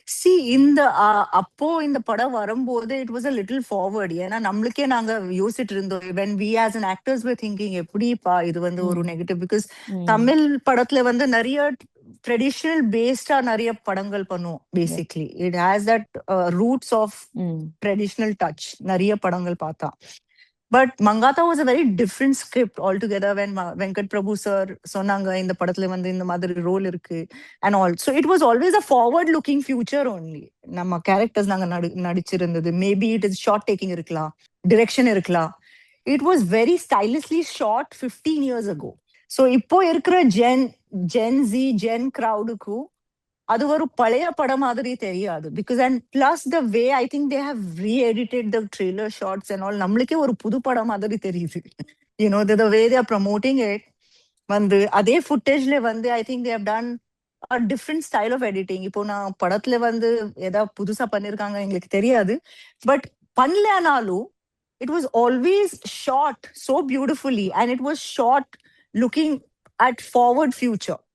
See, அப்போ இந்த படம் வரும்போது it was a little forward. ஏன்னா நம்மளுக்கே நாங்க யோசிச்சுட்டு இருந்தோம் when we as an actors were thinking எப்படிப்பா இது வந்து ஒரு நெகட்டிவ் பிகாஸ் தமிழ் படத்துல வந்து நிறைய ட்ரெடிஷனல் பேஸ்டா நிறைய படங்கள் பண்ணுவோம். Basically it has that roots of traditional touch. நிறைய படங்கள் பார்த்தா. But Mankatha was a very different script altogether when Venkat Prabhu sir சொன்னாங்க இந்த படத்துல வந்து இந்த மாதிரி ரோல் இருக்கு and all. So it was always a forward looking future only. நம்ம கேரக்டர்ஸ் நாங்க நடிச்சிருந்தது maybe it is shot taking இருக்கலாம், டிரெக்ஷன் இருக்கலாம். It was very stylishly shot 15 years ago. So இப்போ இருக்கிற ஜென் ஜி ஜென் crowdக்கு அது ஒரு பழைய படம் மாதிரி தெரியாது. Because and plus the way I think they have re-edited the trailer shorts and all நம்மளுக்கே ஒரு புது படம் மாதிரி தெரியுது. You know the way they are promoting it வந்து அதே ஃபுட்டேஜ்ல வந்து I think they have done a different style of editing. இப்போ நான் படத்துல வந்து ஏதாவது புதுசா பண்ணிருக்காங்க எங்களுக்கு தெரியாது. பட் பண்ணலனாலும் it was always shot so beautifully and it was shot looking at forward future.